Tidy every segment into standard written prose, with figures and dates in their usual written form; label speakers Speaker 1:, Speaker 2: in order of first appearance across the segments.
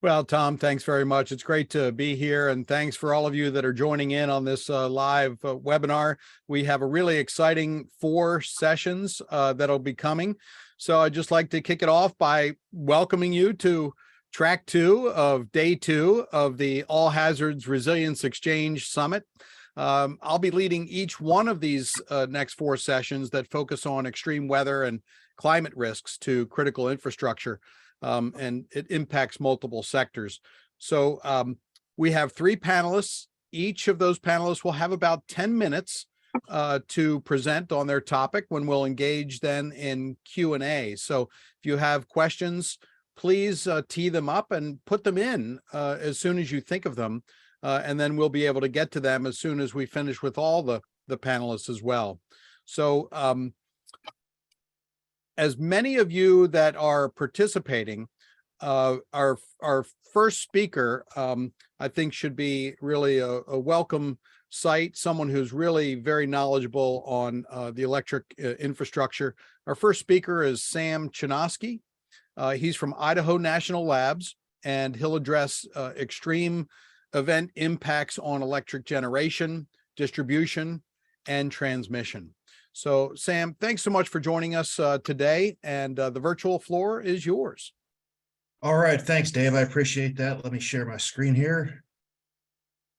Speaker 1: Well, Tom, thanks very much. It's great to be here. And thanks for all of you that are joining in on this live webinar. We have a really exciting 4 sessions that'll be coming. So I'd just like to kick it off by welcoming you to track 2 of day 2 of the All Hazards Resilience Exchange Summit. I'll be leading each one of these next 4 sessions that focus on extreme weather and climate risks to critical infrastructure. And it impacts multiple sectors. So we have 3 panelists. Each of those panelists will have about 10 minutes to present on their topic when we'll engage then in Q&A. So if you have questions, please tee them up and put them in as soon as you think of them. And then we'll be able to get to them as soon as we finish with all the panelists as well. So as many of you that are participating, our first speaker, I think, should be really a welcome sight, someone who's really very knowledgeable on the electric infrastructure. Our first speaker is Sam Chinosky. He's from Idaho National Labs, and he'll address extreme event impacts on electric generation, distribution, and transmission. So, Sam, thanks so much for joining us today, and the virtual floor is yours.
Speaker 2: All right, thanks, Dave. I appreciate that. Let me share my screen here.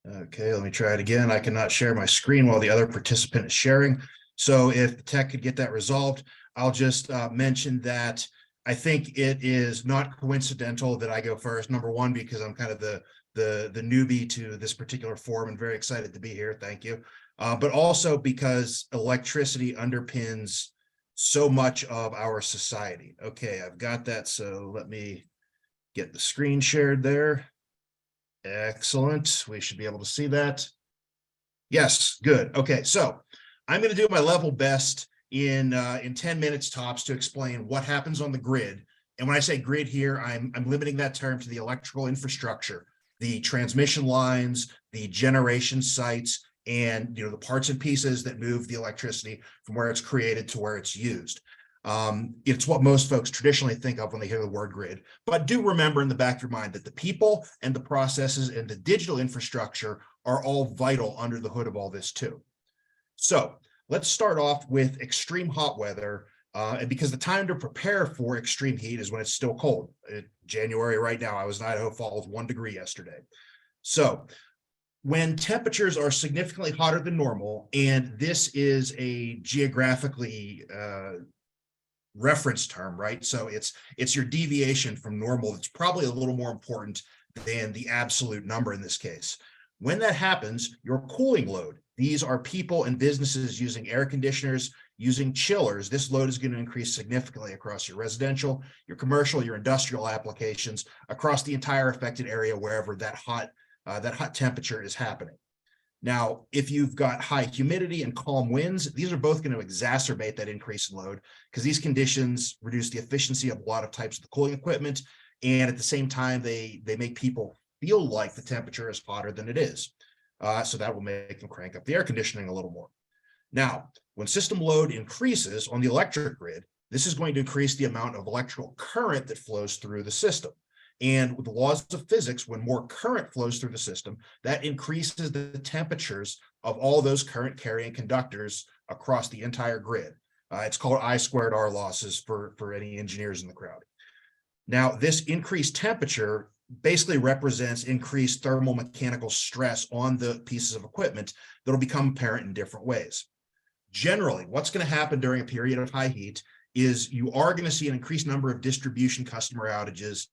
Speaker 2: Okay, let me try it again. I cannot share my screen while the other participant is sharing. So if the tech could get that resolved, I'll just mention that I think it is not coincidental that I go first. Number one, because I'm kind of the newbie to this particular forum and very excited to be here. Thank you. But also because electricity underpins so much of our society. Okay, I've got that. So let me get the screen shared there. Excellent. We should be able to see that. Yes, good. Okay, so I'm going to do my level best in 10 minutes tops to explain what happens on the grid. And when I say grid here, I'm limiting that term to the electrical infrastructure, the transmission lines, the generation sites, and the parts and pieces that move the electricity from where it's created to where it's used. It's what most folks traditionally think of when they hear the word grid. But do remember in the back of your mind that the people and the processes and the digital infrastructure are all vital under the hood of all this too. So let's start off with extreme hot weather, and because the time to prepare for extreme heat is when it's still cold. January right now, I was in Idaho, fall was 1 degree yesterday. So when temperatures are significantly hotter than normal, and this is a geographically reference term, right? So it's your deviation from normal that's probably a little more important than the absolute number in this case. When that happens, your cooling load, these are people and businesses using air conditioners, using chillers. This load is going to increase significantly across your residential, your commercial, your industrial applications, across the entire affected area wherever that hot temperature is happening. Now, if you've got high humidity and calm winds, these are both going to exacerbate that increase in load because these conditions reduce the efficiency of a lot of types of the cooling equipment. And at the same time, they make people feel like the temperature is hotter than it is. So that will make them crank up the air conditioning a little more. Now, when system load increases on the electric grid, this is going to increase the amount of electrical current that flows through the system. And with the laws of physics, when more current flows through the system, that increases the temperatures of all those current carrying conductors across the entire grid. It's called I²R losses for any engineers in the crowd. Now, this increased temperature basically represents increased thermal mechanical stress on the pieces of equipment that'll become apparent in different ways. Generally, what's going to happen during a period of high heat is you are going to see an increased number of distribution customer outages.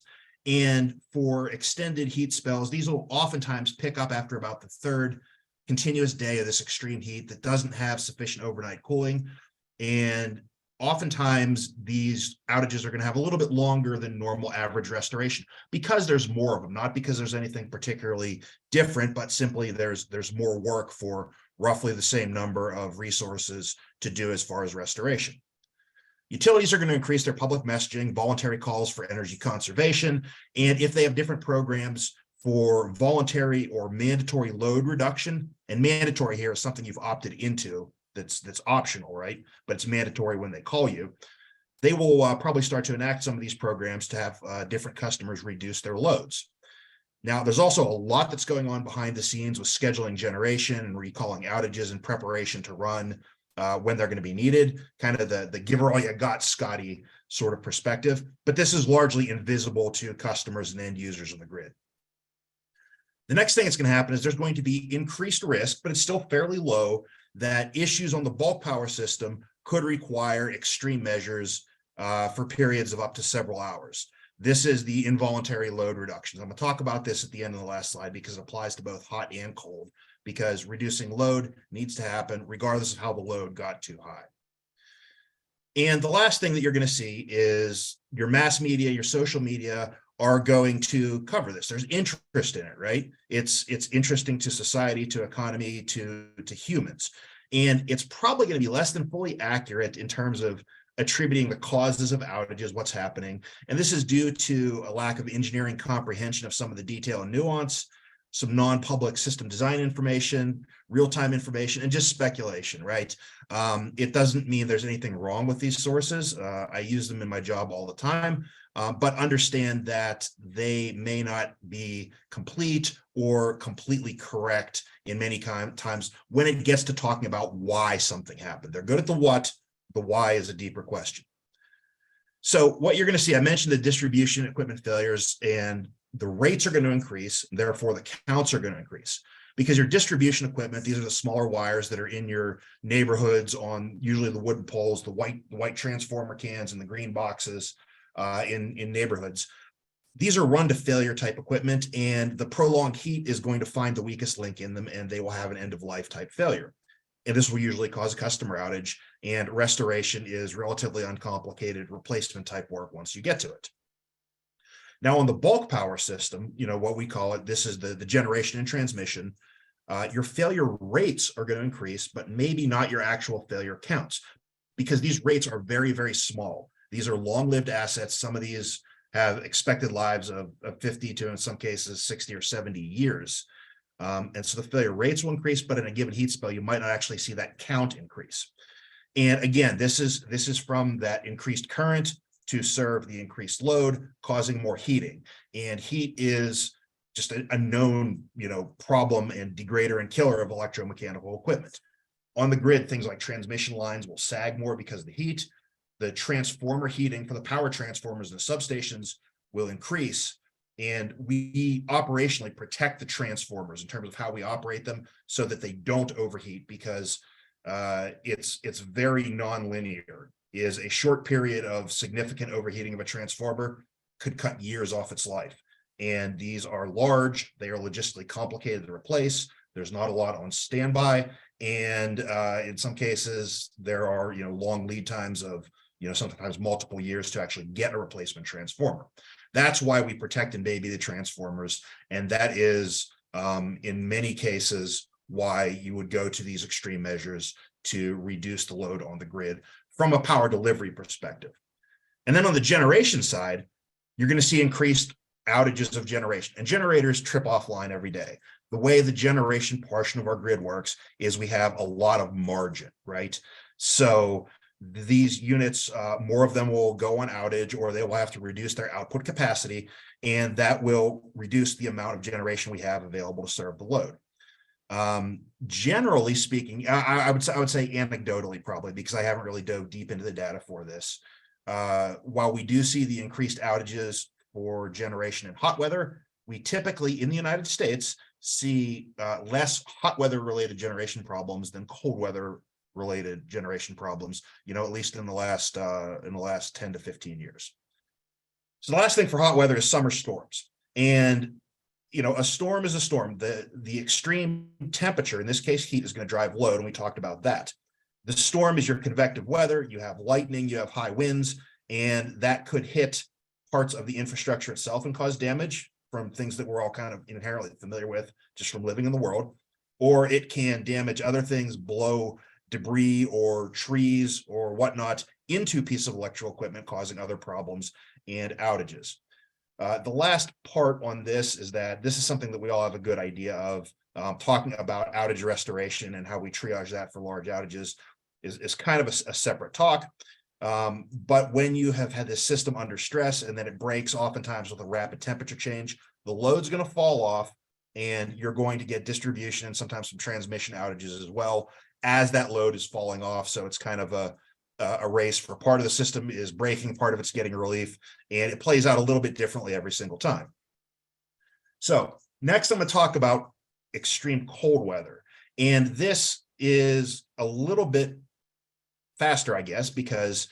Speaker 2: And for extended heat spells, these will oftentimes pick up after about the 3rd continuous day of this extreme heat that doesn't have sufficient overnight cooling. And oftentimes these outages are going to have a little bit longer than normal average restoration because there's more of them, not because there's anything particularly different, but simply there's more work for roughly the same number of resources to do as far as restoration. Utilities are going to increase their public messaging, voluntary calls for energy conservation, and if they have different programs for voluntary or mandatory load reduction, and mandatory here is something you've opted into that's optional, right? But it's mandatory when they call you. They will probably start to enact some of these programs to have different customers reduce their loads. Now, there's also a lot that's going on behind the scenes with scheduling generation and recalling outages in preparation to run when they're going to be needed, kind of the give her all you got, Scotty sort of perspective. But this is largely invisible to customers and end users of the grid. The next thing that's going to happen is there's going to be increased risk, but it's still fairly low, that issues on the bulk power system could require extreme measures for periods of up to several hours. This is the involuntary load reductions. I'm going to talk about this at the end of the last slide because it applies to both hot and cold, because reducing load needs to happen regardless of how the load got too high. And the last thing that you're going to see is your mass media, your social media are going to cover this. There's interest in it, right? It's interesting to society, to economy, to humans. And it's probably going to be less than fully accurate in terms of attributing the causes of outages, what's happening. And this is due to a lack of engineering comprehension of some of the detail and nuance, some non-public system design information, real-time information, and just speculation, right? It doesn't mean there's anything wrong with these sources. I use them in my job all the time, but understand that they may not be complete or completely correct in many times when it gets to talking about why something happened. They're good at the what, the why is a deeper question. So what you're going to see, I mentioned the distribution equipment failures, and the rates are going to increase, therefore the counts are going to increase. Because your distribution equipment, these are the smaller wires that are in your neighborhoods on usually the wooden poles, the white transformer cans and the green boxes in neighborhoods. These are run to failure type equipment, and the prolonged heat is going to find the weakest link in them, and they will have an end of life type failure. And this will usually cause a customer outage, and restoration is relatively uncomplicated replacement type work once you get to it. Now, on the bulk power system, what we call it, this is the generation and transmission. Your failure rates are going to increase, but maybe not your actual failure counts, because these rates are very, very small. These are long-lived assets. Some of these have expected lives of 50 to, in some cases, 60 or 70 years. And so the failure rates will increase, but in a given heat spell, you might not actually see that count increase. And again, this is from that increased current to serve the increased load, causing more heating. And heat is just a known, problem and degrader and killer of electromechanical equipment. On the grid, things like transmission lines will sag more because of the heat. The transformer heating for the power transformers and the substations will increase. And we operationally protect the transformers in terms of how we operate them so that they don't overheat, because it's very nonlinear. Is a short period of significant overheating of a transformer could cut years off its life. And these are large, they are logistically complicated to replace. There's not a lot on standby. And in some cases, there are long lead times of sometimes multiple years to actually get a replacement transformer. That's why we protect and baby the transformers. And that is, in many cases, why you would go to these extreme measures to reduce the load on the grid from a power delivery perspective. And then on the generation side, you're going to see increased outages of generation. And generators trip offline every day. The way the generation portion of our grid works is we have a lot of margin, right? So these units, more of them will go on outage, or they will have to reduce their output capacity, and that will reduce the amount of generation we have available to serve the load. Generally speaking, I would say anecdotally, probably, because I haven't really dove deep into the data for this. While we do see the increased outages for generation in hot weather, we typically in the United States see less hot weather related generation problems than cold weather related generation problems, at least in the last 10 to 15 years. So the last thing for hot weather is summer storms. And a storm is a storm. The extreme temperature, in this case heat, is going to drive load, and we talked about that. The storm is your convective weather. You have lightning, you have high winds, and that could hit parts of the infrastructure itself and cause damage from things that we're all kind of inherently familiar with just from living in the world. Or it can damage other things, blow debris or trees or whatnot into pieces of electrical equipment, causing other problems and outages. The last part on this is that this is something that we all have a good idea of. Talking about outage restoration and how we triage that for large outages is kind of a separate talk. But when you have had this system under stress and then it breaks oftentimes with a rapid temperature change, the load's going to fall off, and you're going to get distribution and sometimes some transmission outages as well as that load is falling off. So it's kind of a race for part of the system is breaking, part of it's getting relief, and it plays out a little bit differently every single time. So next I'm going to talk about extreme cold weather. And this is a little bit faster, I guess, because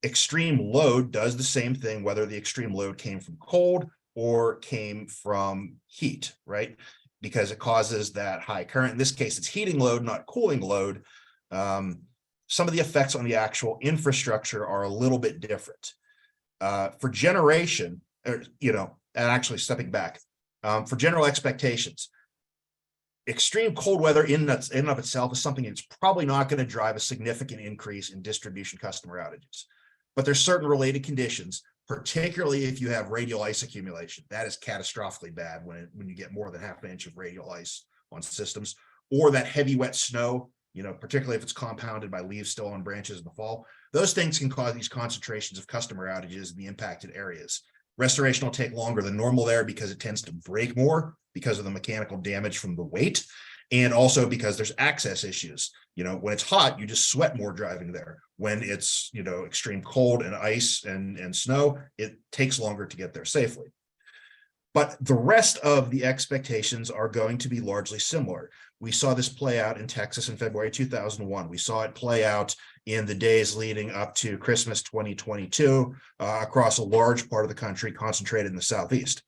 Speaker 2: extreme load does the same thing, whether the extreme load came from cold or came from heat, right? Because it causes that high current. In this case, it's heating load, not cooling load. Some of the effects on the actual infrastructure are a little bit different. For generation, or, and actually stepping back, for general expectations, extreme cold weather in and of itself is something that's probably not going to drive a significant increase in distribution customer outages. But there's certain related conditions, particularly if you have radial ice accumulation. That is catastrophically bad when you get more than half an inch of radial ice on systems, or that heavy wet snow, particularly if it's compounded by leaves still on branches in the fall. Those things can cause these concentrations of customer outages in the impacted areas. Restoration will take longer than normal there because it tends to break more because of the mechanical damage from the weight, and also because there's access issues. When it's hot, you just sweat more driving there. When it's, extreme cold and ice and snow, it takes longer to get there safely. But the rest of the expectations are going to be largely similar. We saw this play out in Texas in February 2001. We saw it play out in the days leading up to Christmas 2022 across a large part of the country, concentrated in the Southeast.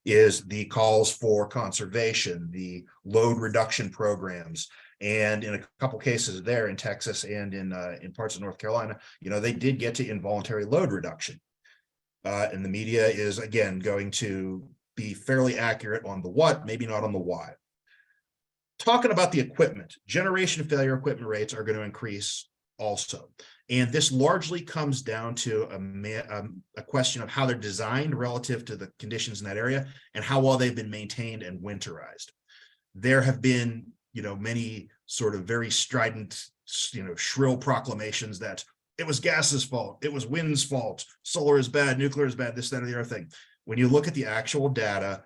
Speaker 2: Is the calls for conservation, the load reduction programs, and in a couple cases there in Texas and in parts of North Carolina, they did get to involuntary load reduction. And the media is again going to be fairly accurate on the what, maybe not on the why. Talking about the equipment, generation failure equipment rates are going to increase also. And this largely comes down to a question of how they're designed relative to the conditions in that area and how well they've been maintained and winterized. There have been, many sort of very strident, shrill proclamations that it was gas's fault, it was wind's fault, solar is bad, nuclear is bad, this, that, or the other thing. When you look at the actual data,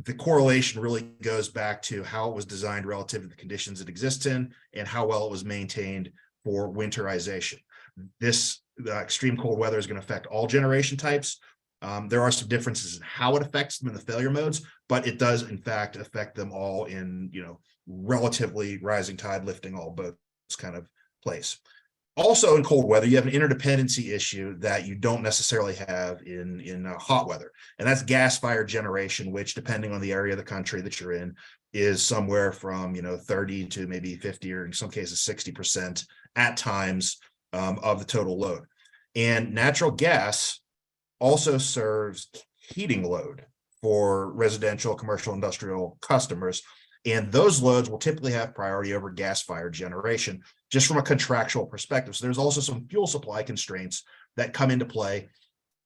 Speaker 2: the correlation really goes back to how it was designed relative to the conditions it exists in and how well it was maintained for winterization. This extreme cold weather is going to affect all generation types. There are some differences in how it affects them in the failure modes, but it does in fact affect them all in, relatively rising tide lifting all boats kind of place. Also in cold weather, you have an interdependency issue that you don't necessarily have in hot weather, and that's gas-fired generation, which depending on the area of the country that you're in is somewhere from 30 to maybe 50 or in some cases 60% at times of the total load. And natural gas also serves heating load for residential, commercial, industrial customers. And those loads will typically have priority over gas-fired generation, just from a contractual perspective. So there's also some fuel supply constraints that come into play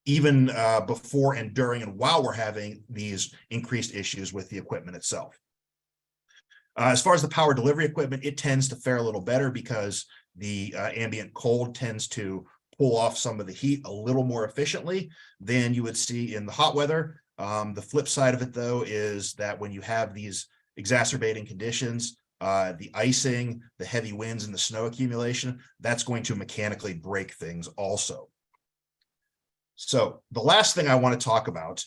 Speaker 2: even before and during and while we're having these increased issues with the equipment itself. As far as the power delivery equipment, it tends to fare a little better because the ambient cold tends to pull off some of the heat a little more efficiently than you would see in the hot weather. The flip side of it, though, is that when you have these exacerbating conditions, the icing, the heavy winds, and the snow accumulation, that's going to mechanically break things also. So the last thing I want to talk about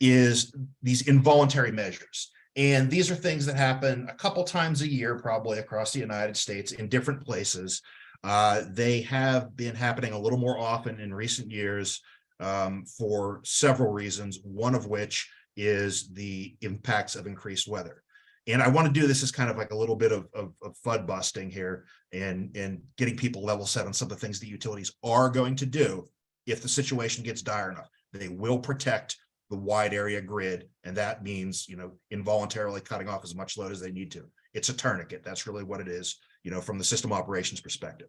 Speaker 2: is these involuntary measures. And these are things that happen a couple times a year, probably across the United States in different places. They have been happening a little more often in recent years for several reasons, one of which is the impacts of increased weather. And I want to do this as kind of like a little bit of FUD busting here and getting people level set on some of the things that utilities are going to do if the situation gets dire enough. They will protect the wide area grid, and that means, involuntarily cutting off as much load as they need to. It's a tourniquet. That's really what it is, from the system operations perspective.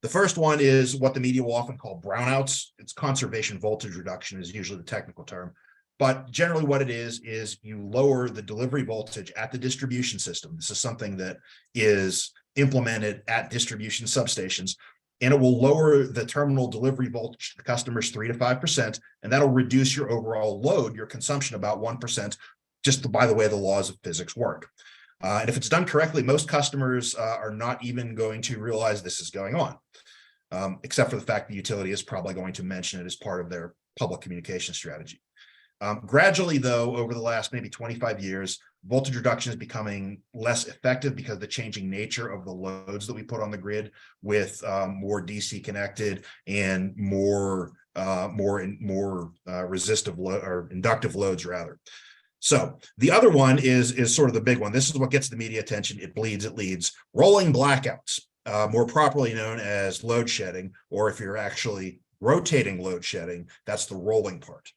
Speaker 2: The first one is what the media will often call brownouts. It's conservation voltage reduction is usually the technical term. But generally what it is you lower the delivery voltage at the distribution system. This is something that is implemented at distribution substations. and it will lower the terminal delivery voltage to the customers 3 to 5%, and that'll reduce your overall load, your consumption, about 1%, just by the way the laws of physics work. And if it's done correctly, most customers are not even going to realize this is going on, except for the fact the utility is probably going to mention it as part of their public communication strategy. Gradually, though, over the last maybe 25 years, voltage reduction is becoming less effective because of the changing nature of the loads that we put on the grid, with more DC connected and more resistive or inductive loads rather. So the other one is sort of the big one. This is what gets the media attention. It bleeds, it leads. Rolling blackouts, more properly known as load shedding, or if you're actually rotating load shedding, that's the rolling part.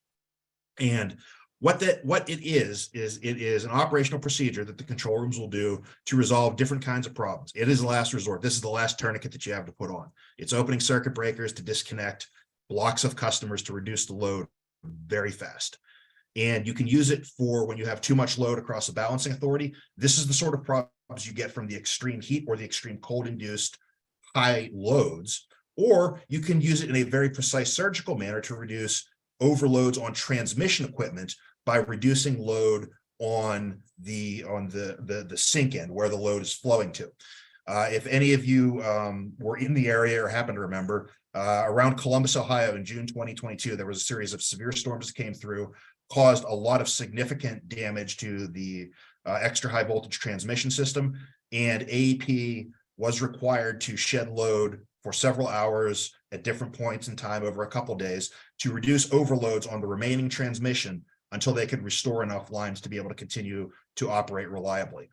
Speaker 2: And what it is an operational procedure that the control rooms will do to resolve different kinds of problems. It is the last resort. This is the last tourniquet that you have to put on. It's opening circuit breakers to disconnect blocks of customers to reduce the load very fast. And you can use it for when you have too much load across a balancing authority. This is the sort of problems you get from the extreme heat or the extreme cold induced high loads. Or you can use it in a very precise surgical manner to reduce overloads on transmission equipment by reducing load on the sink end where the load is flowing to. If any of you were in the area or happen to remember, around Columbus, Ohio in June 2022, there was a series of severe storms that came through, caused a lot of significant damage to the extra high voltage transmission system, and AEP was required to shed load for several hours at different points in time over a couple days to reduce overloads on the remaining transmission until they could restore enough lines to be able to continue to operate reliably.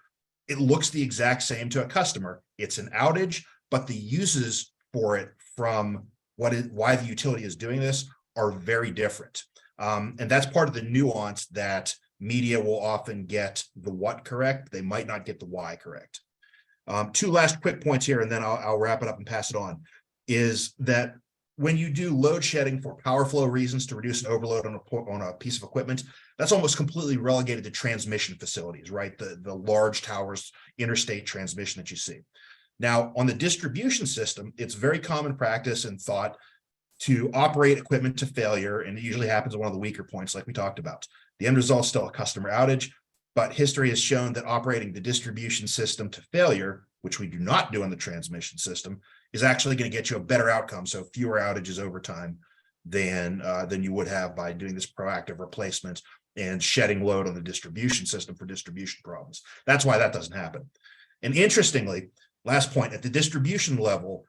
Speaker 2: It looks the exact same to a customer. It's an outage, but the uses for it from why the utility is doing this are very different. And that's part of the nuance that media will often get the what correct. They might not get the why correct. Two last quick points here, and then I'll wrap it up and pass it on, is that when you do load shedding for power flow reasons to reduce an overload on a piece of equipment, that's almost completely relegated to transmission facilities, right? The large towers, interstate transmission that you see. Now, on the distribution system, it's very common practice and thought to operate equipment to failure, and it usually happens at one of the weaker points like we talked about. The end result is still a customer outage, but history has shown that operating the distribution system to failure, which we do not do in the transmission system, is actually going to get you a better outcome. So fewer outages over time than you would have by doing this proactive replacement and shedding load on the distribution system for distribution problems. That's why that doesn't happen. And interestingly, last point, at the distribution level,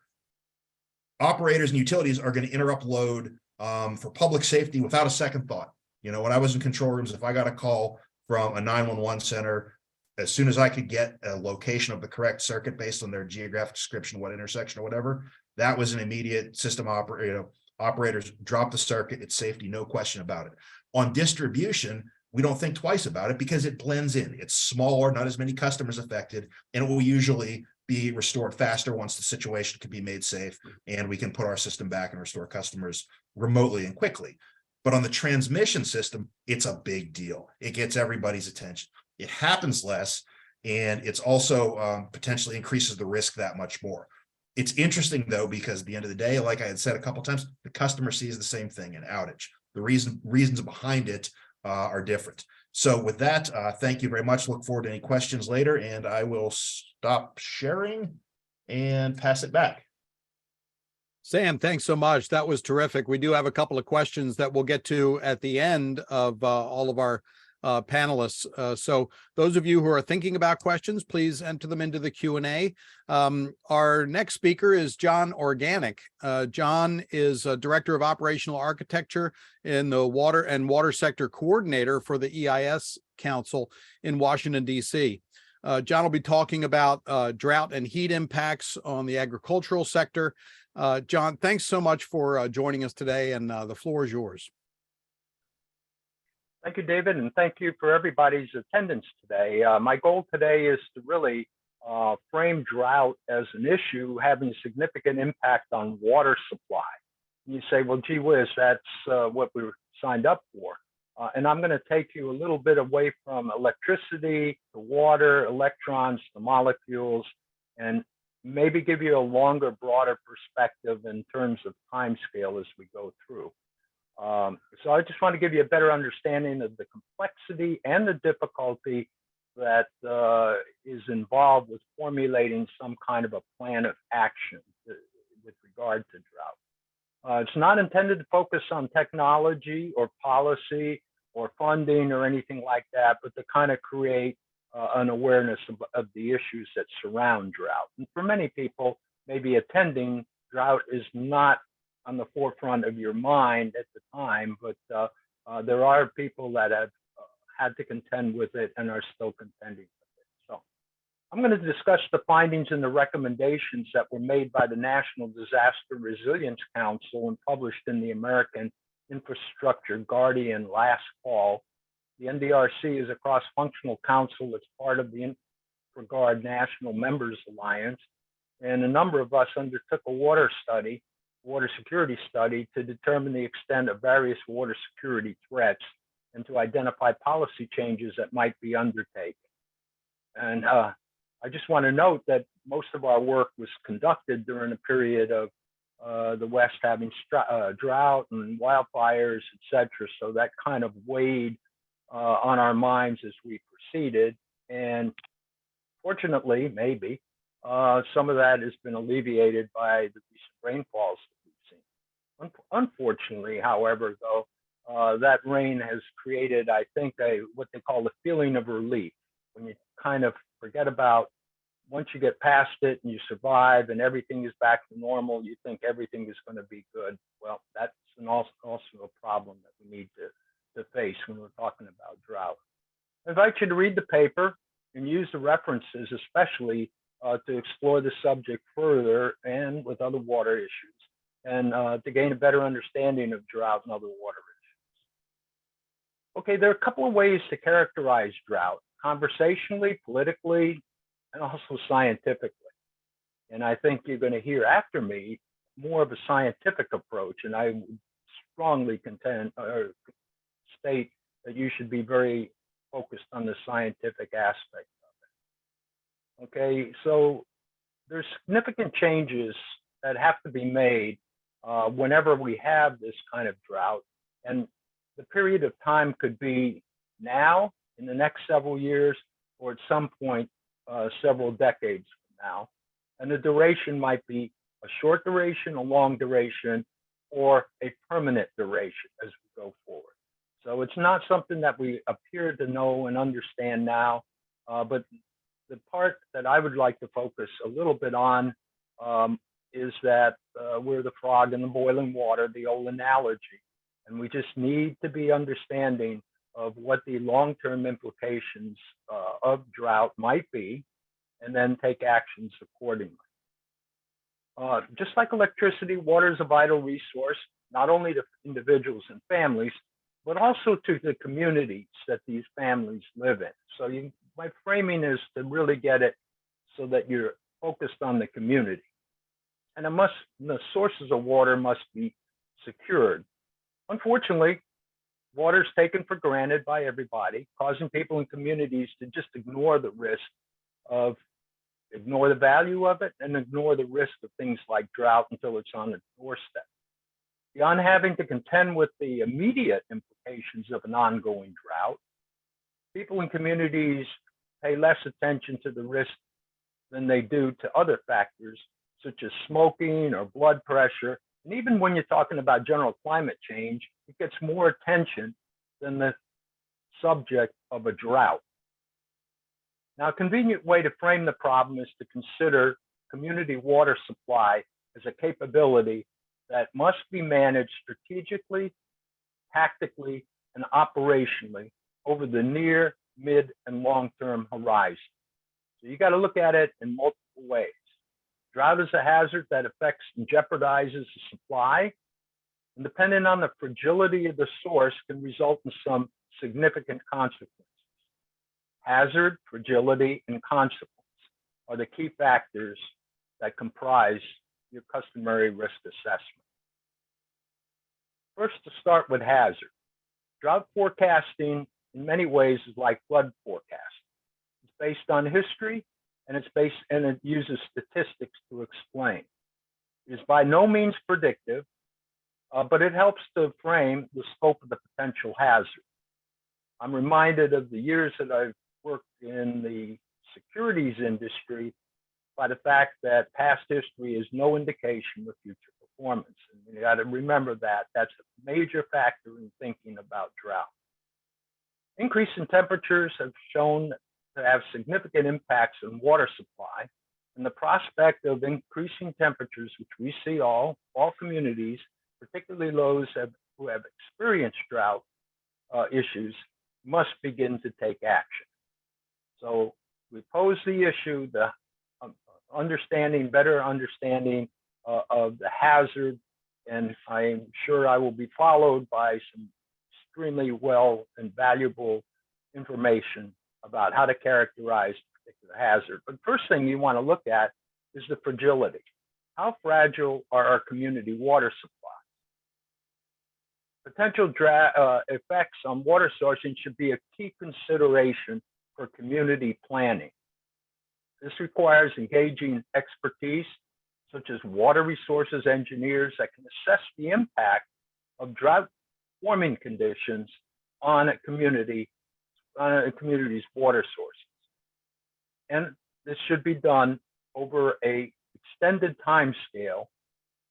Speaker 2: operators and utilities are going to interrupt load for public safety without a second thought. You know, when I was in control rooms, if I got a call from a 911 center, as soon as I could get a location of the correct circuit based on their geographic description, what intersection or whatever, that was an immediate system operators drop the circuit, it's safety, no question about it. On distribution, we don't think twice about it because it blends in. It's smaller, not as many customers affected, and it will usually be restored faster once the situation can be made safe and we can put our system back and restore customers remotely and quickly. But on the transmission system, it's a big deal. It gets everybody's attention. It happens less, and it's also potentially increases the risk that much more. It's interesting, though, because at the end of the day, like I had said a couple times, the customer sees the same thing, an outage. The reasons behind it are different. So with that, thank you very much. Look forward to any questions later, and I will stop sharing and pass it back.
Speaker 1: Sam, thanks so much. That was terrific. We do have a couple of questions that we'll get to at the end of all of our panelists. So those of you who are thinking about questions, please enter them into the Q&A. Our next speaker is John Organic. John is Director of Operational Architecture in the Water Sector Coordinator for the EIS Council in Washington, D.C. John will be talking about drought and heat impacts on the agricultural sector. John, thanks so much for joining us today, and the floor is yours.
Speaker 3: Thank you, David, and thank you for everybody's attendance today. My goal today is to really frame drought as an issue having a significant impact on water supply. And you say, well, gee whiz, that's what we were signed up for. And I'm going to take you a little bit away from electricity to water, electrons, to molecules, and maybe give you a longer, broader perspective in terms of time scale as we go through. So I just want to give you a better understanding of the complexity and the difficulty that is involved with formulating some kind of a plan of action with regard to drought. It's not intended to focus on technology or policy or funding or anything like that, but to kind of create an awareness of the issues that surround drought. And for many people, maybe attending, drought is not on the forefront of your mind at the time, but there are people that have had to contend with it and are still contending with it. So I'm going to discuss the findings and the recommendations that were made by the National Disaster Resilience Council and published in the American Infrastructure Guardian last fall. The NDRC is a cross-functional council that's part of the InfraGard National Members Alliance, and a number of us undertook a water security study to determine the extent of various water security threats and to identify policy changes that might be undertaken. And I just want to note that most of our work was conducted during a period of the West having drought and wildfires, et cetera. So that kind of weighed on our minds as we proceeded. And fortunately, maybe, some of that has been alleviated by the recent rainfalls that we've seen. Unfortunately, however, though, that rain has created, I think, what they call the feeling of relief. When you kind of forget about, once you get past it and you survive and everything is back to normal, you think everything is going to be good. Well, that's also a problem that we need to face when we're talking about drought. I invite you to read the paper and use the references, especially to explore the subject further and with other water issues, and to gain a better understanding of drought and other water issues. Okay, there are a couple of ways to characterize drought: conversationally, politically, and also scientifically. And I think you're going to hear after me more of a scientific approach, and I would strongly state that you should be very focused on the scientific aspect of it. Okay, so there's significant changes that have to be made whenever we have this kind of drought, and the period of time could be now, in the next several years, or at some point several decades from now. And the duration might be a short duration, a long duration, or a permanent duration as we go forward. So it's not something that we appear to know and understand now, but the part that I would like to focus a little bit on is that we're the frog in the boiling water, the old analogy, and we just need to be understanding of what the long-term implications of drought might be, and then take actions accordingly. Just like electricity, water is a vital resource, not only to individuals and families, but also to the communities that these families live in. So my framing is to really get it so that you're focused on the community. And the sources of water must be secured. Unfortunately, water is taken for granted by everybody, causing people in communities to just ignore the value of it and ignore the risk of things like drought until it's on the doorstep. Beyond having to contend with the immediate implications of an ongoing drought, people in communities pay less attention to the risk than they do to other factors, such as smoking or blood pressure. And even when you're talking about general climate change, it gets more attention than the subject of a drought. Now, a convenient way to frame the problem is to consider community water supply as a capability that must be managed strategically, tactically, and operationally over the near, mid, and long-term horizon. So you got to look at it in multiple ways. Drought is a hazard that affects and jeopardizes the supply, and depending on the fragility of the source, can result in some significant consequences. Hazard, fragility, and consequence are the key factors that comprise your customary risk assessment. First, to start with hazard. Drought forecasting in many ways is like flood forecasting. It's based on history and it uses statistics to explain. It is by no means predictive, but it helps to frame the scope of the potential hazard. I'm reminded of the years that I've worked in the securities industry by the fact that past history is no indication of future performance. And you got to remember that. That's a major factor in thinking about drought. Increase in temperatures have shown to have significant impacts on water supply, and the prospect of increasing temperatures, which we see all communities, particularly those who have experienced drought issues, must begin to take action. So we pose the issue, the better understanding of the hazard, and I'm sure I will be followed by some extremely well and valuable information about how to characterize a particular hazard. But first thing you want to look at is the fragility. How fragile are our community water supplies? Potential effects on water sourcing should be a key consideration for community planning. This requires engaging expertise, such as water resources engineers that can assess the impact of drought warming conditions on a community's water sources. And this should be done over a extended time scale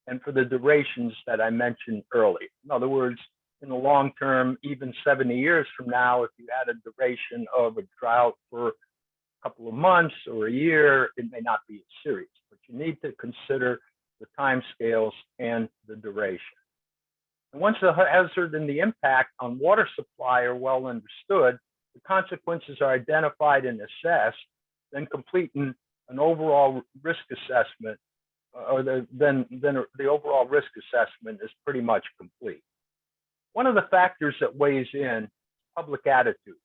Speaker 3: and for the durations that I mentioned earlier. In other words, in the long term, even 70 years from now, if you had a duration of a drought for a couple of months or a year, it may not be as serious, but you need to consider the time scales and the duration. And once the hazard and the impact on water supply are well understood, the consequences are identified and assessed, then completing an overall risk assessment, then the overall risk assessment is pretty much complete. One of the factors that weighs in public attitude.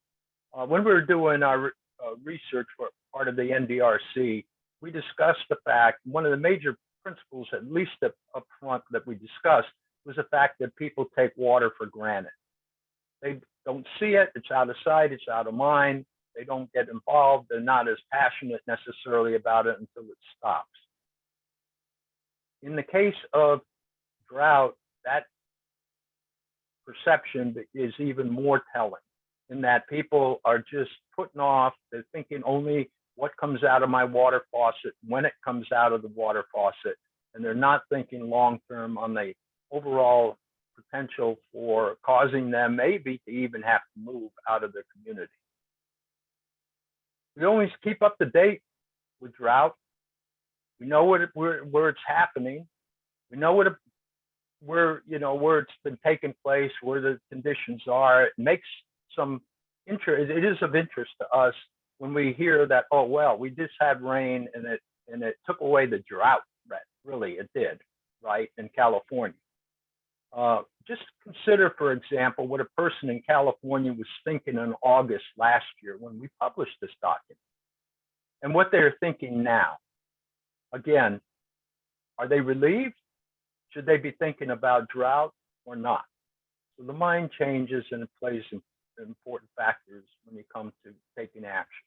Speaker 3: When we were doing our research for part of the NDRC, we discussed the fact, one of the major principles, at least up front, that we discussed was the fact that people take water for granted. They don't see it, it's out of sight, it's out of mind, they don't get involved, they're not as passionate necessarily about it until it stops. In the case of drought, that perception is even more telling, in that people are just putting off, they're thinking only what comes out of my water faucet, when it comes out of the water faucet, and they're not thinking long-term on the overall potential for causing them maybe to even have to move out of their community. We always keep up to date with drought. We know where it's happening. We know where it's been taking place, where the conditions are. It makes some interest. It is of interest to us when we hear that, oh well, we just had rain and it took away the drought threat. Really, it did, right, in California. Just consider, for example, what a person in California was thinking in August last year when we published this document, and what they're thinking now. Again, are they relieved? Should they be thinking about drought or not? So the mind changes, and it plays important factors when you come to taking action.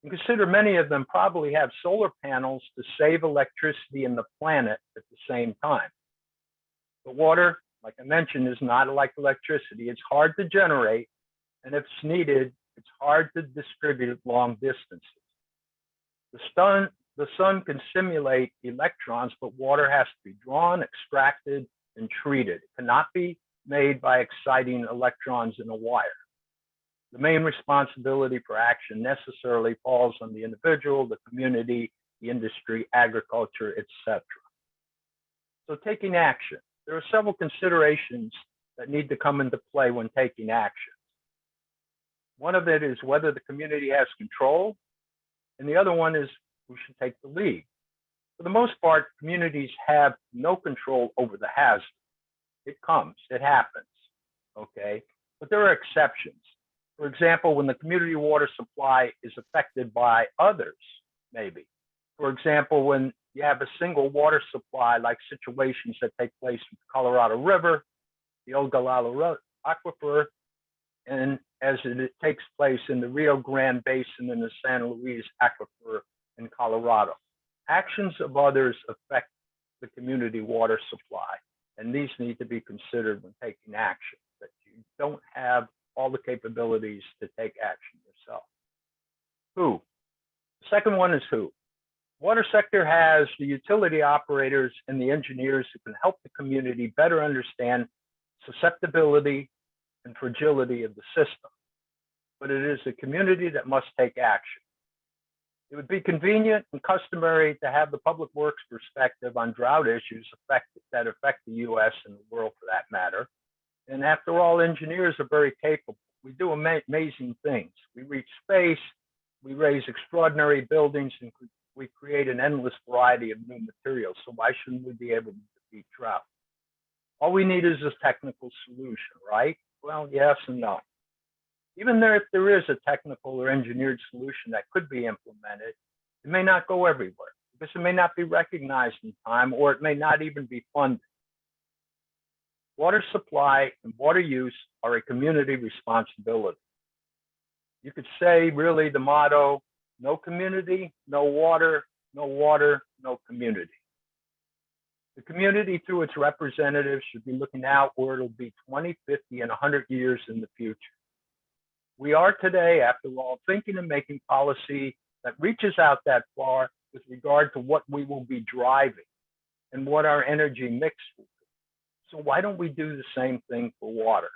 Speaker 3: And consider many of them probably have solar panels to save electricity in the planet at the same time. But water, like I mentioned, is not like electricity. It's hard to generate, and if it's needed, it's hard to distribute long distances. The sun can simulate electrons, but water has to be drawn, extracted, and treated. It cannot be made by exciting electrons in a wire. The main responsibility for action necessarily falls on the individual, the community, the industry, agriculture, etc. So taking action. There are several considerations that need to come into play when taking action. One of it is whether the community has control, and the other one is who should take the lead. For the most part, communities have no control over the hazard. It comes, it happens, okay? But there are exceptions. For example, when the community water supply is affected by others, maybe. For example, when you have a single water supply, like situations that take place in the Colorado River, the Ogallala Aquifer, and as it takes place in the Rio Grande Basin and the San Luis Aquifer in Colorado. Actions of others affect the community water supply, and these need to be considered when taking action, that you don't have all the capabilities to take action yourself. Who? The second one is who. Water sector has the utility operators and the engineers who can help the community better understand susceptibility and fragility of the system. But it is the community that must take action. It would be convenient and customary to have the public works perspective on drought issues that affect the US and the world for that matter. And after all, engineers are very capable. We do amazing things. We reach space, we raise extraordinary buildings, and we create an endless variety of new materials. So why shouldn't we be able to defeat drought? All we need is a technical solution, right? Well, yes and no. Even if there is a technical or engineered solution that could be implemented, it may not go everywhere because it may not be recognized in time, or it may not even be funded. Water supply and water use are a community responsibility. You could say really the motto, no community, no water, no community. The community through its representatives should be looking out where it'll be 20, 50, and 100 years in the future. We are today, after all, thinking and making policy that reaches out that far with regard to what we will be driving and what our energy mix will be. So why don't we do the same thing for water?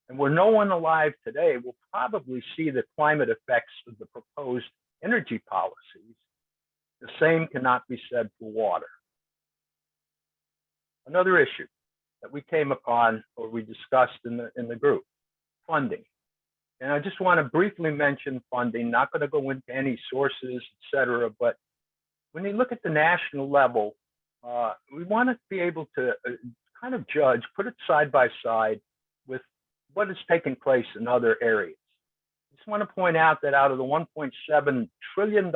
Speaker 3: And where no one alive today will probably see the climate effects of the proposed energy policies, the same cannot be said for water. Another issue that we came upon or we discussed in the group, funding. And I just want to briefly mention funding, not going to go into any sources, et cetera, but when you look at the national level, we want to be able to kind of judge, put it side by side with what has taken place in other areas. I just want to point out that out of the $1.7 trillion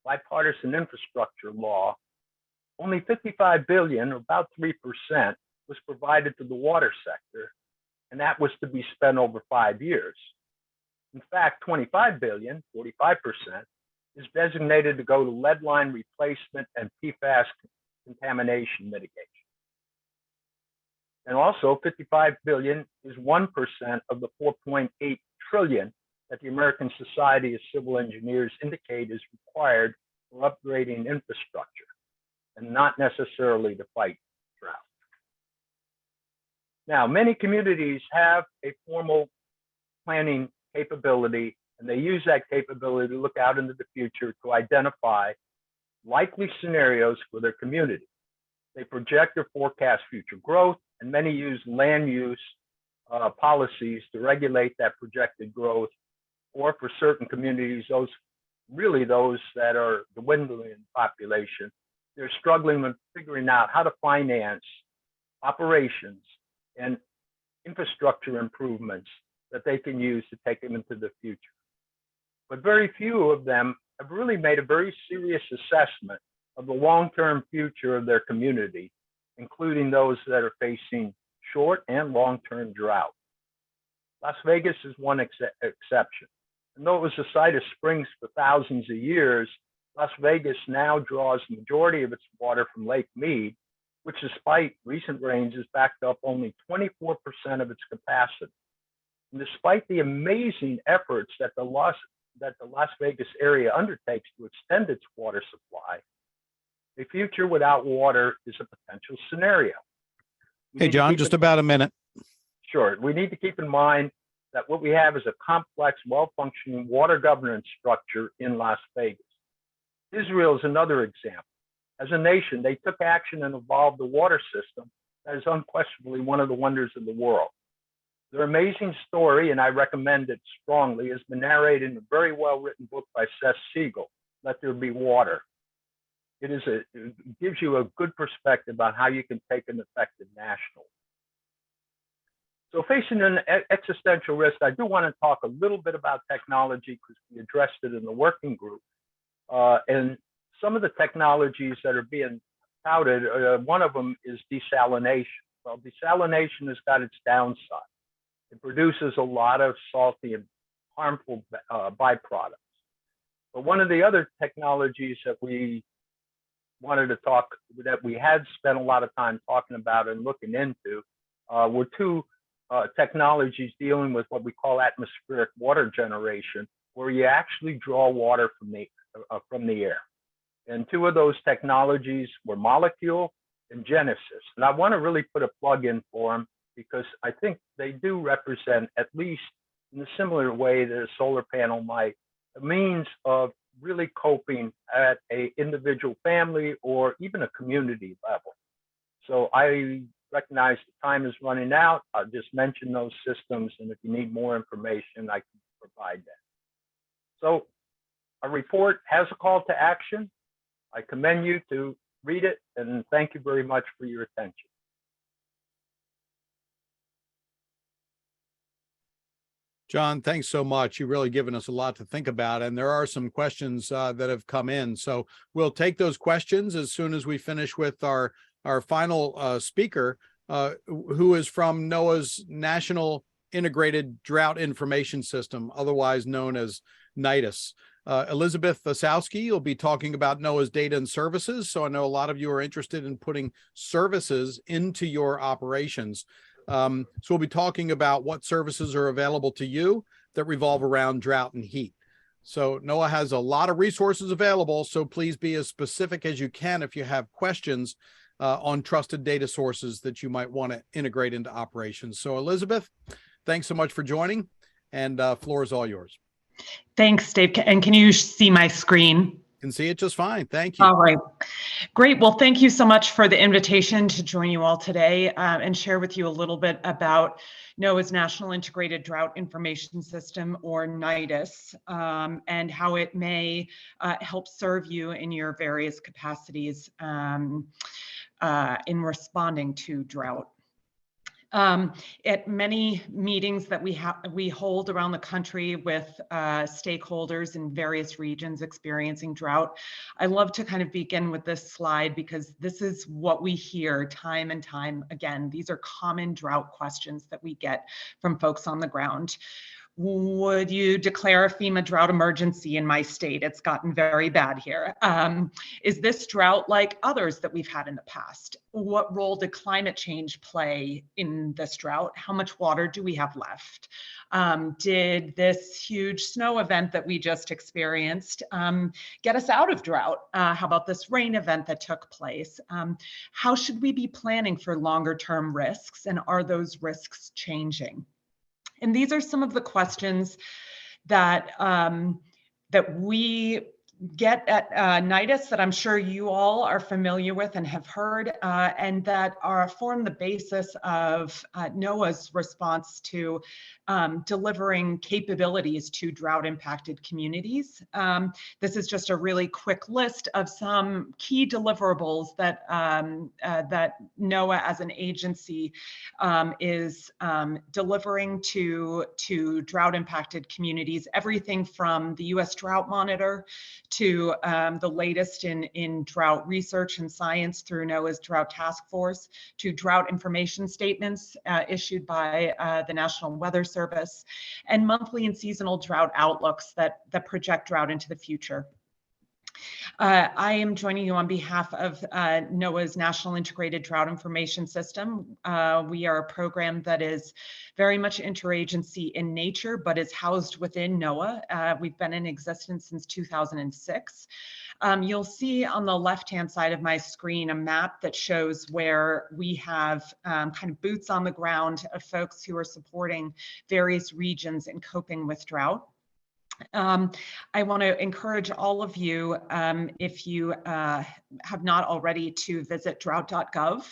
Speaker 3: bipartisan infrastructure law, only $55 billion, or about 3%, was provided to the water sector, and that was to be spent over 5 years. In fact, $25 billion, 45%, is designated to go to lead line replacement and PFAS contamination mitigation. And also, $55 billion is 1% of the $4.8 trillion that the American Society of Civil Engineers indicate is required for upgrading infrastructure, and not necessarily to fight drought. Now, many communities have a formal planning capability, and they use that capability to look out into the future to identify likely scenarios for their community. They project or forecast future growth, and many use land use policies to regulate that projected growth, or for certain communities, those that are dwindling in population, they're struggling with figuring out how to finance operations and infrastructure improvements that they can use to take them into the future. But very few of them have really made a very serious assessment of the long-term future of their community, including those that are facing short and long-term drought. Las Vegas is one exception. And though it was the site of springs for thousands of years, Las Vegas now draws the majority of its water from Lake Mead, which despite recent rains is backed up only 24% of its capacity. And despite the amazing efforts that the Las Vegas area undertakes to extend its water supply, a future without water is a potential scenario.
Speaker 1: Hey, John, just about a minute.
Speaker 3: Sure. We need to keep in mind that what we have is a complex, well-functioning water governance structure in Las Vegas. Israel is another example. As a nation, they took action and evolved the water system that is unquestionably one of the wonders of the world. Their amazing story, and I recommend it strongly, has been narrated in a very well-written book by Seth Siegel, Let There Be Water. It gives you a good perspective on how you can take an effective national. So facing an existential risk, I do want to talk a little bit about technology because we addressed it in the working group. And some of the technologies that are being touted, one of them is desalination. Well, desalination has got its downside. It produces a lot of salty and harmful byproducts. But one of the other technologies that we had spent a lot of time talking about and looking into were two technologies dealing with what we call atmospheric water generation, where you actually draw water from the air. And two of those technologies were Molecule and Genesis. And I want to really put a plug in for them because I think they do represent, at least in a similar way that a solar panel might, a means of really coping at a individual family or even a community level. So I recognize the time is running out. I'll just mention those systems, and if you need more information, I can provide that. So our report has a call to action. I commend you to read it, and thank you very much for your attention.
Speaker 1: John, thanks so much. You've really given us a lot to think about, and there are some questions that have come in. So we'll take those questions as soon as we finish with our final speaker, who is from NOAA's National Integrated Drought Information System, otherwise known as NIDIS. Elizabeth Osowski will be talking about NOAA's data and services. So I know a lot of you are interested in putting services into your operations. So we'll be talking about what services are available to you that revolve around drought and heat. So NOAA has a lot of resources available, so please be as specific as you can if you have questions on trusted data sources that you might want to integrate into operations. So Elizabeth, thanks so much for joining, and floor is all yours.
Speaker 4: Thanks, Dave. And can you see my screen?
Speaker 1: Can see it just fine. Thank you.
Speaker 4: All right. Great. Well, thank you so much for the invitation to join you all today and share with you a little bit about NOAA's National Integrated Drought Information System, or NIDIS, and how it may help serve you in your various capacities in responding to drought. At many meetings that we hold around the country with stakeholders in various regions experiencing drought, I love to kind of begin with this slide because this is what we hear time and time again. These are common drought questions that we get from folks on the ground. Would you declare a FEMA drought emergency in my state? It's gotten very bad here. Is this drought like others that we've had in the past? What role did climate change play in this drought? How much water do we have left? Did this huge snow event that we just experienced get us out of drought? How about this rain event that took place? How should we be planning for longer term risks, and are those risks changing? And these are some of the questions that that we get at NIDIS that I'm sure you all are familiar with and have heard, and that form the basis of NOAA's response to delivering capabilities to drought-impacted communities. This is just a really quick list of some key deliverables that that NOAA as an agency is delivering to drought-impacted communities. Everything from the U.S. Drought Monitor to the latest in drought research and science through NOAA's Drought Task Force, to drought information statements issued by the National Weather Service, and monthly and seasonal drought outlooks that project drought into the future. I am joining you on behalf of NOAA's National Integrated Drought Information System. We are a program that is very much interagency in nature, but is housed within NOAA. We've been in existence since 2006. You'll see on the left-hand side of my screen a map that shows where we have kind of boots on the ground of folks who are supporting various regions in coping with drought. I want to encourage all of you, if you have not already, to visit drought.gov.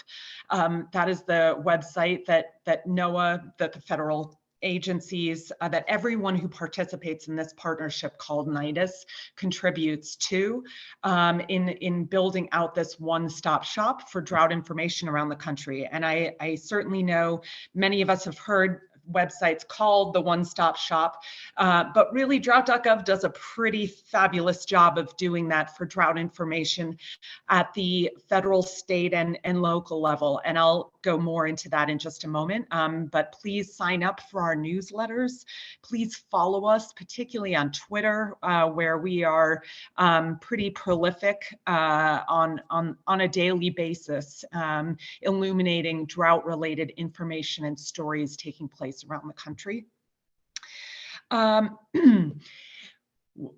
Speaker 4: That is the website that NOAA, that the federal agencies, that everyone who participates in this partnership called NIDIS contributes to in building out this one-stop shop for drought information around the country. And I certainly know many of us have heard websites called the one-stop shop, but really drought.gov does a pretty fabulous job of doing that for drought information at the federal, state, and local level. And I'll go more into that in just a moment. But please sign up for our newsletters. Please follow us, particularly on Twitter, where we are pretty prolific on a daily basis, illuminating drought-related information and stories taking place around the country.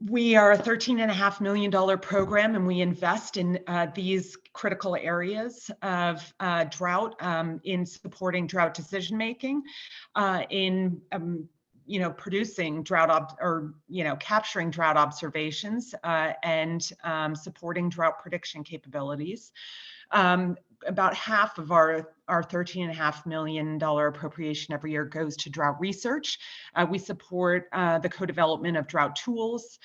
Speaker 4: We are a $13.5 million program, and we invest in these critical areas of drought, in supporting drought decision making, in producing drought capturing drought observations, and supporting drought prediction capabilities. About half of our $13.5 million appropriation every year goes to drought research. We support the co-development of drought tools.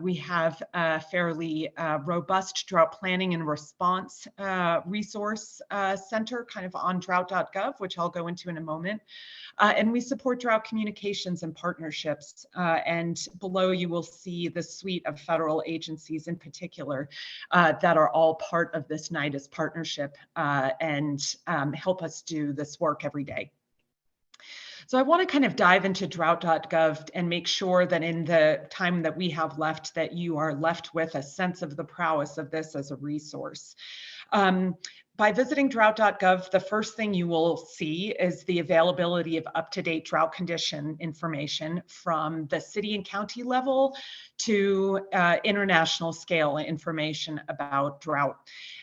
Speaker 4: We have a fairly robust drought planning and response resource center kind of on drought.gov, which I'll go into in a moment. And we support drought communications and partnerships. And below you will see the suite of federal agencies in particular that are all part of this NIDIS partnership and help us do this work every day. So I want to kind of dive into drought.gov and make sure that in the time that we have left, that you are left with a sense of the prowess of this as a resource. By visiting drought.gov, the first thing you will see is the availability of up-to-date drought condition information from the city and county level to international scale information about drought.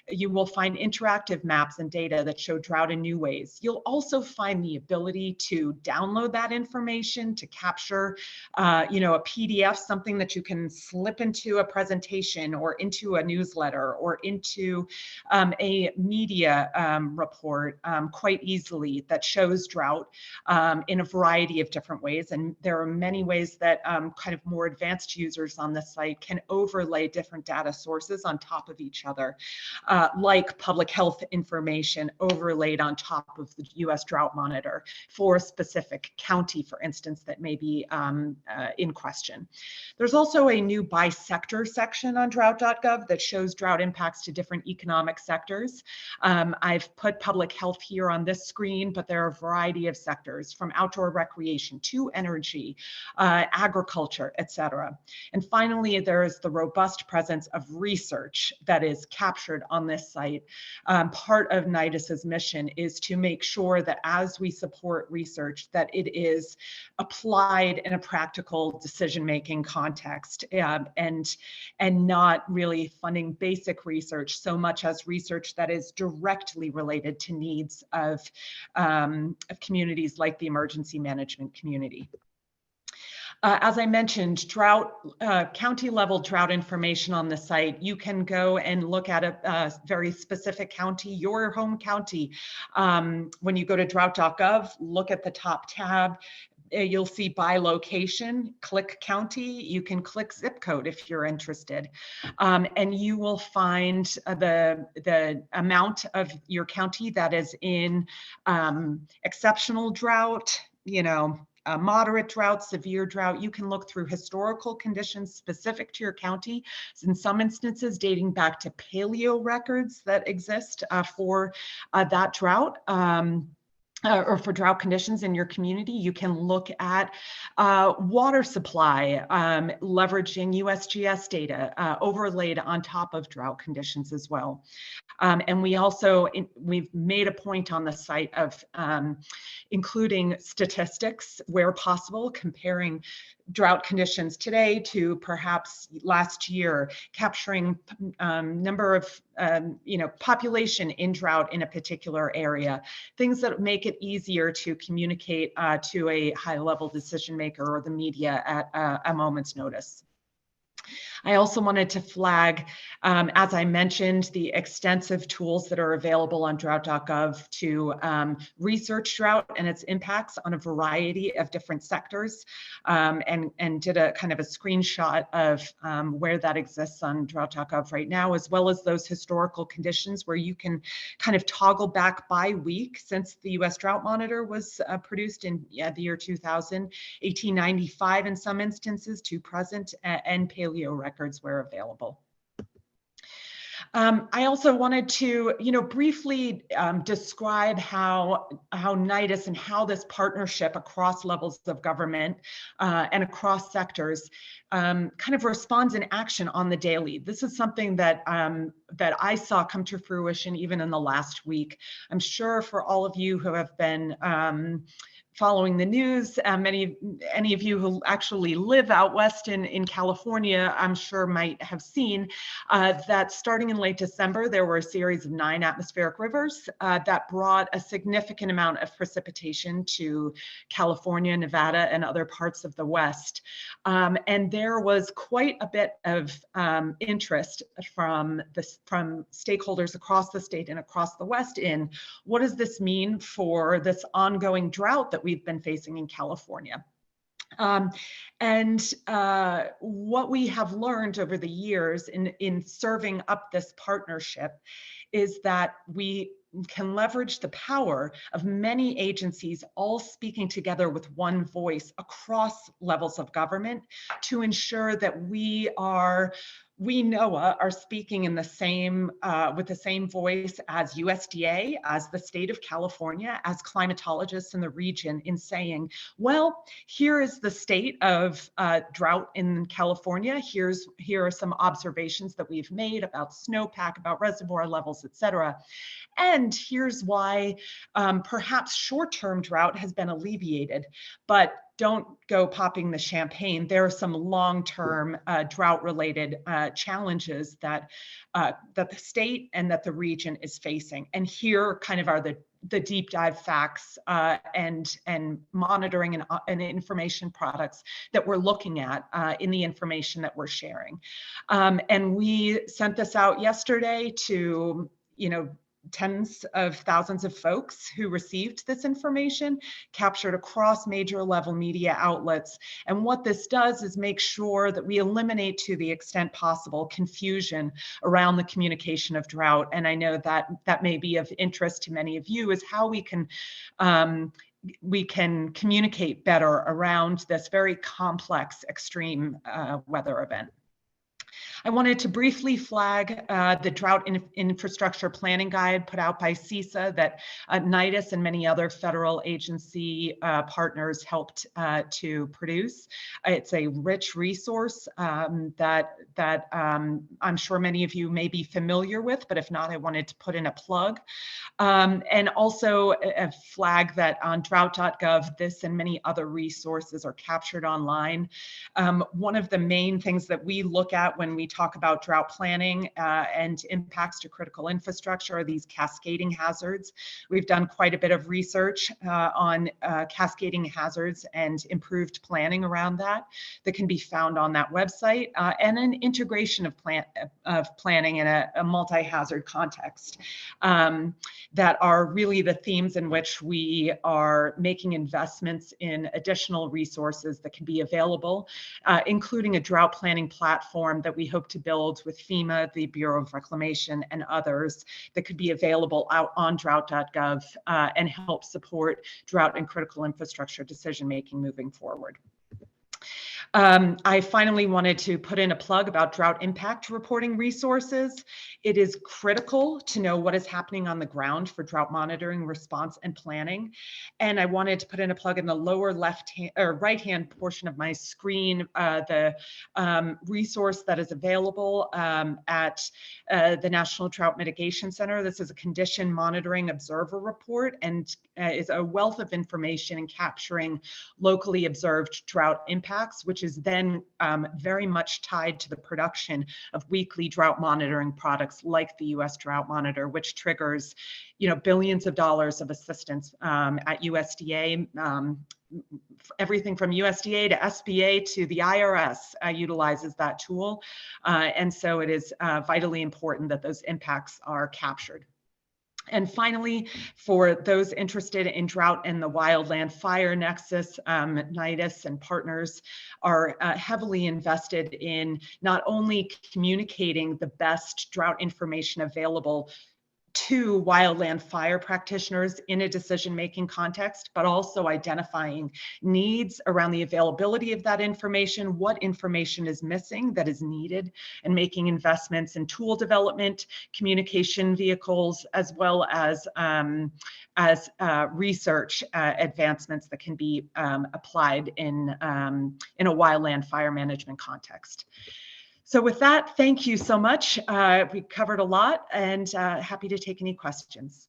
Speaker 4: You will find interactive maps and data that show drought in new ways. You'll also find the ability to download that information, to capture a PDF, something that you can slip into a presentation or into a newsletter or into a media report quite easily that shows drought in a variety of different ways. And there are many ways that kind of more advanced users on the site can overlay different data sources on top of each other, like public health information overlaid on top of the US Drought Monitor for a specific county, for instance, that may be in question. There's also a new by sector section on drought.gov that shows drought impacts to different economic sectors. I've put public health here on this screen, but there are a variety of sectors from outdoor recreation to energy, agriculture, etc. And finally, there is the robust presence of research that is captured on this site. Part of NIDIS's mission is to make sure that as we support research, that it is applied in a practical decision-making context, and not really funding basic research so much as research that is directly related to needs of communities like the emergency management community. As I mentioned, county level drought information on the site. You can go and look at a very specific county, your home county. When you go to drought.gov, look at the top tab. You'll see by location, click county. You can click zip code if you're interested. And you will find the amount of your county that is in exceptional drought, moderate drought, severe drought. You can look through historical conditions specific to your county, in some instances dating back to paleo records that exist for that drought. Or for drought conditions in your community. You can look at water supply, leveraging USGS data overlaid on top of drought conditions as well. And we've made a point on the site of including statistics where possible, comparing drought conditions today to perhaps last year, capturing number of population in drought in a particular area, things that make it easier to communicate to a high-level decision maker or the media at a moment's notice. I also wanted to flag, as I mentioned, the extensive tools that are available on drought.gov to research drought and its impacts on a variety of different sectors, and did a kind of a screenshot of where that exists on drought.gov right now, as well as those historical conditions where you can kind of toggle back by week since the U.S. Drought Monitor was produced in the year 2000, 1895 in some instances to present, and paleo records where available. I also wanted to, briefly describe how NIDIS and how this partnership across levels of government and across sectors kind of responds in action on the daily. This is something that that I saw come to fruition even in the last week. I'm sure for all of you who have been following the news, any of you who actually live out west in California, I'm sure might have seen that starting in late December, there were a series of 9 atmospheric rivers that brought a significant amount of precipitation to California, Nevada, and other parts of the West. And there was quite a bit of interest from stakeholders across the state and across the West in what does this mean for this ongoing drought that we've been facing in California. What we have learned over the years in serving up this partnership is that we can leverage the power of many agencies all speaking together with one voice across levels of government to ensure that we NOAA are speaking in the same with the same voice as USDA, as the state of California, as climatologists in the region, in saying, well, here is the state of drought in California. Here are some observations that we've made about snowpack, about reservoir levels, et cetera. And here's why perhaps short-term drought has been alleviated, but don't go popping the champagne. There are some long-term drought-related challenges that the state and that the region is facing. And here kind of are the deep dive facts and monitoring and information products that we're looking at in the information that we're sharing. And we sent this out yesterday to, tens of thousands of folks who received this information, captured across major level media outlets. And what this does is make sure that we eliminate, to the extent possible, confusion around the communication of drought. And I know that that may be of interest to many of you, is how we can communicate better around this very complex extreme weather event. I wanted to briefly flag the Drought Infrastructure Planning Guide put out by CISA that NIDIS and many other federal agency partners helped to produce. It's a rich resource that I'm sure many of you may be familiar with, but if not, I wanted to put in a plug. And also a flag that on drought.gov, this and many other resources are captured online. One of the main things that we look at when we talk about drought planning and impacts to critical infrastructure are these cascading hazards. We've done quite a bit of research on cascading hazards and improved planning around that can be found on that website, and an integration of planning in a multi-hazard context. That are really the themes in which we are making investments in additional resources that can be available, including a drought planning platform that we hope to build with FEMA, the Bureau of Reclamation, and others that could be available out on drought.gov and help support drought and critical infrastructure decision-making moving forward. I finally wanted to put in a plug about drought impact reporting resources. It is critical to know what is happening on the ground for drought monitoring, response, and planning. And I wanted to put in a plug in the lower right-hand portion of my screen, the resource that is available at the National Drought Mitigation Center. This is a condition monitoring observer report and is a wealth of information in capturing locally observed drought impacts, which is then very much tied to the production of weekly drought monitoring products like the U.S. Drought Monitor, which triggers, billions of dollars of assistance at USDA, everything from USDA to SBA to the IRS utilizes that tool. And so it is vitally important that those impacts are captured. And finally, for those interested in drought and the wildland fire nexus, NIDIS and partners are heavily invested in not only communicating the best drought information available to wildland fire practitioners in a decision-making context, but also identifying needs around the availability of that information, what information is missing that is needed, and making investments in tool development, communication vehicles, as well as research advancements that can be applied in a wildland fire management context. So with that, thank you so much. We covered a lot, and happy to take any questions.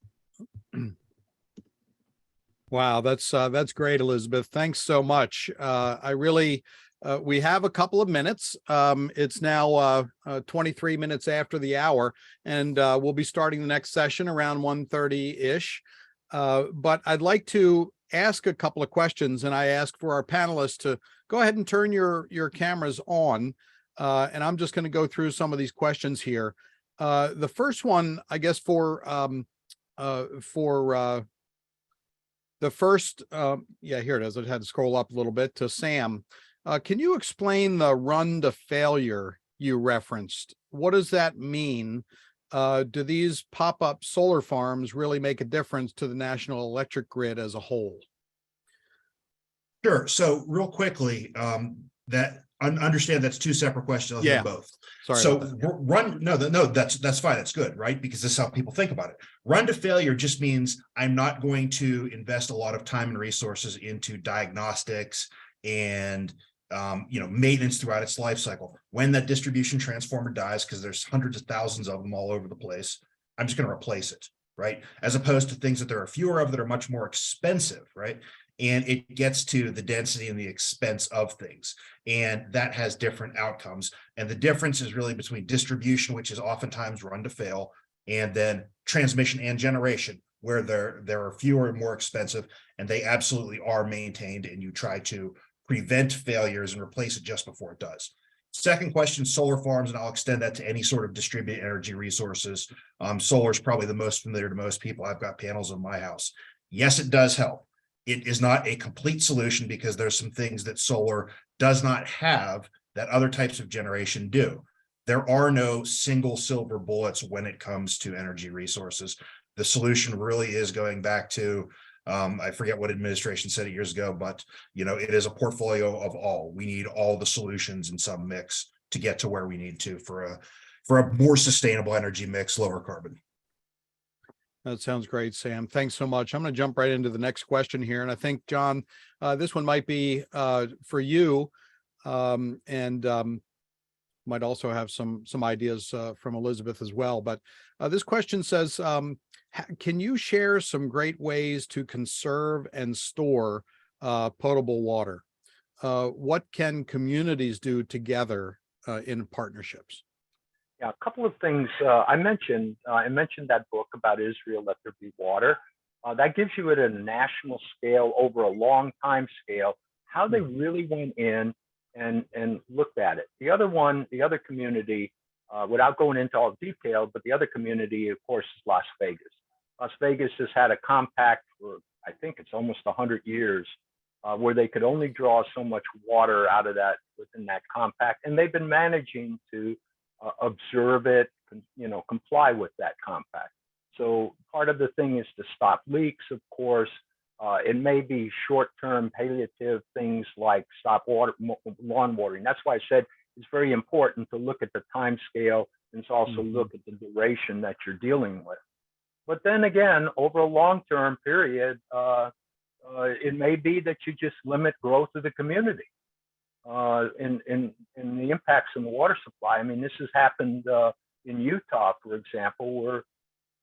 Speaker 1: Wow, that's great, Elizabeth. Thanks so much. I really, we have a couple of minutes. It's now 23 minutes after the hour, and we'll be starting the next session around 1:30-ish. But I'd like to ask a couple of questions, and I ask for our panelists to go ahead and turn your cameras on. And I'm just going to go through some of these questions here. The first one, I guess, for the first, yeah, here it is. I had to scroll up a little bit to Sam. Can you explain the run to failure you referenced? What does that mean? Do these pop-up solar farms really make a difference to the national electric grid as a whole?
Speaker 2: Sure. So real quickly, understand that's two separate questions. I'll do both.
Speaker 1: Sorry.
Speaker 2: So that's fine. That's good, right? Because this is how people think about it. Run to failure just means I'm not going to invest a lot of time and resources into diagnostics and maintenance throughout its life cycle. When that distribution transformer dies, because there's hundreds of thousands of them all over the place, I'm just going to replace it, right? As opposed to things that there are fewer of that are much more expensive, right? And it gets to the density and the expense of things. And that has different outcomes. And the difference is really between distribution, which is oftentimes run to fail, and then transmission and generation, where there are fewer and more expensive, and they absolutely are maintained, and you try to prevent failures and replace it just before it does. Second question, solar farms, and I'll extend that to any sort of distributed energy resources. Solar is probably the most familiar to most people. I've got panels in my house. Yes, it does help. It is not a complete solution because there's some things that solar does not have that other types of generation do. There are no single silver bullets when it comes to energy resources. The solution really is going back to, I forget what administration said it years ago, but it is a portfolio of all. We need all the solutions in some mix to get to where we need to for a more sustainable energy mix, lower carbon.
Speaker 1: That sounds great, Sam. Thanks so much. I'm going to jump right into the next question here. And I think, John, this one might be for you, and might also have some ideas from Elizabeth as well. But this question says, can you share some great ways to conserve and store potable water? What can communities do together in partnerships?
Speaker 3: Yeah, a couple of things. I mentioned that book about Israel, Let There Be Water. That gives you at a national scale, over a long time scale, how they really went in and looked at it. The other community, without going into all detail, but the other community, of course, is Las Vegas. Las Vegas has had a compact for, I think it's almost 100 years, where they could only draw so much water out of that within that compact, and they've been managing to observe it, comply with that compact. So part of the thing is to stop leaks, of course. It may be short-term palliative things like stop lawn watering. That's why I said it's very important to look at the time scale and to also look at the duration that you're dealing with. But then again, over a long-term period, it may be that you just limit growth of the community. In the impacts on the water supply. I mean, this has happened in Utah, for example, where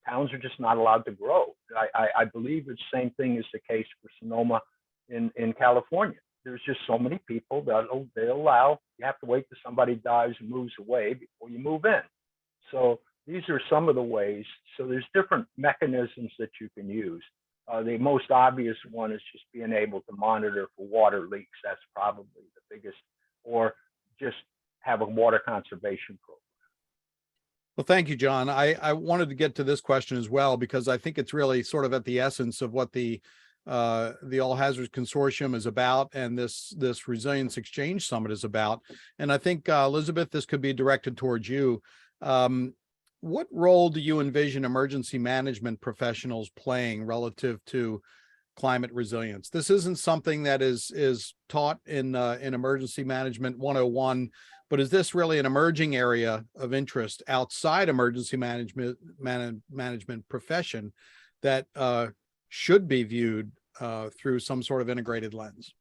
Speaker 3: towns are just not allowed to grow. I believe the same thing is the case for Sonoma in California. There's just so many people that they allow. You have to wait till somebody dies and moves away before you move in. So these are some of the ways. So there's different mechanisms that you can use. The most obvious one is just being able to monitor for water leaks. That's probably the biggest, or just have a water conservation program.
Speaker 1: Well, thank you, John. I wanted to get to this question as well, because I think it's really sort of at the essence of what the All Hazards Consortium is about, and this Resilience Exchange Summit is about. And I think, Elizabeth, this could be directed towards you. What role do you envision emergency management professionals playing relative to climate resilience? This isn't something that is taught in Emergency Management 101, but is this really an emerging area of interest outside emergency management profession that should be viewed through some sort of integrated lens?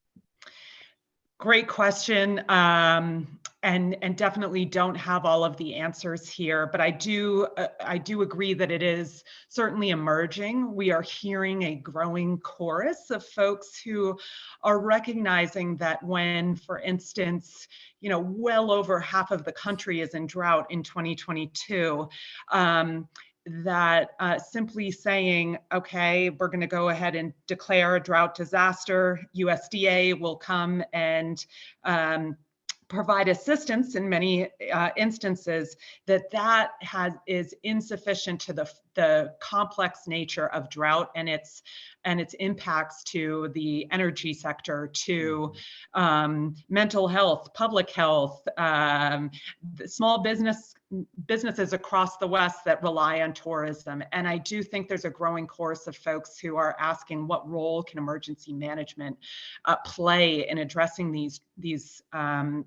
Speaker 4: Great question. And definitely don't have all of the answers here, but I do agree that it is certainly emerging. We are hearing a growing chorus of folks who are recognizing that when, for instance, well over half of the country is in drought in 2022, that simply saying, okay, we're going to go ahead and declare a drought disaster, USDA will come and provide assistance in many instances, that is insufficient to the complex nature of drought and its impacts to the energy sector, to mental health, public health, small businesses across the West that rely on tourism. And I do think there's a growing chorus of folks who are asking, what role can emergency management play in addressing these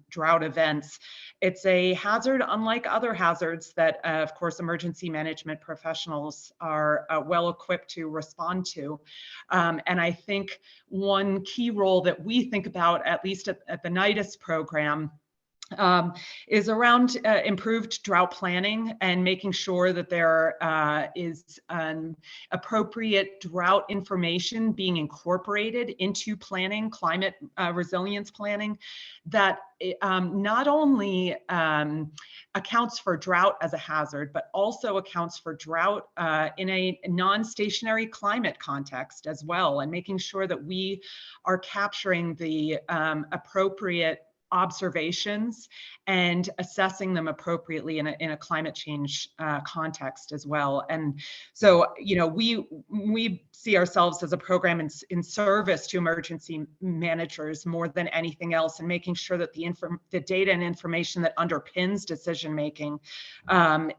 Speaker 4: drought events? It's a hazard unlike other hazards that, of course, emergency management professionals are well equipped to respond to. And I think one key role that we think about, at least at the NIDIS program, is around improved drought planning and making sure that there is appropriate drought information being incorporated into planning, climate resilience planning, that not only accounts for drought as a hazard, but also accounts for drought in a non-stationary climate context as well, and making sure that we are capturing the appropriate observations and assessing them appropriately in a climate change context as well. And so, we see ourselves as a program in service to emergency managers more than anything else, and making sure that the data and information that underpins decision making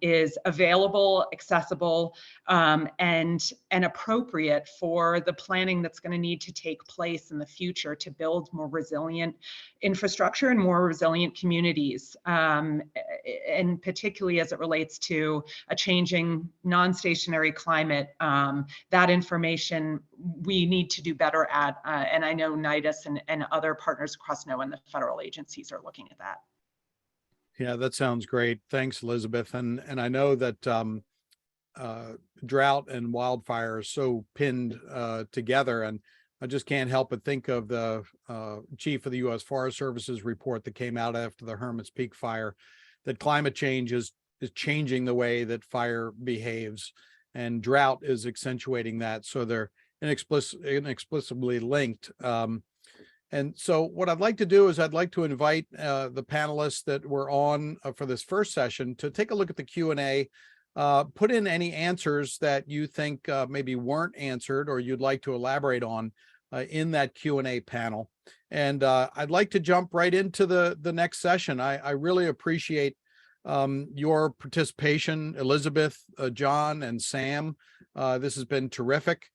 Speaker 4: is available, accessible, and appropriate for the planning that's going to need to take place in the future to build more resilient infrastructure and more resilient communities, and particularly as it relates to a changing non-stationary climate. That information we need to do better at, and I know NIDIS and other partners across NOAA and the federal agencies are looking at that.
Speaker 1: Yeah, that sounds great. Thanks, Elizabeth. And I know that drought and wildfire are so pinned together, and I just can't help but think of the chief of the U.S. Forest Service's report that came out after the Hermit's Peak fire, that climate change is changing the way that fire behaves, and drought is accentuating that. So they're inexplicably linked. And so what I'd like to do is I'd like to invite the panelists that were on for this first session to take a look at the Q&A. Put in any answers that you think maybe weren't answered or you'd like to elaborate on in that Q&A panel. And I'd like to jump right into the next session. I really appreciate your participation, Elizabeth, John, and Sam. This has been terrific.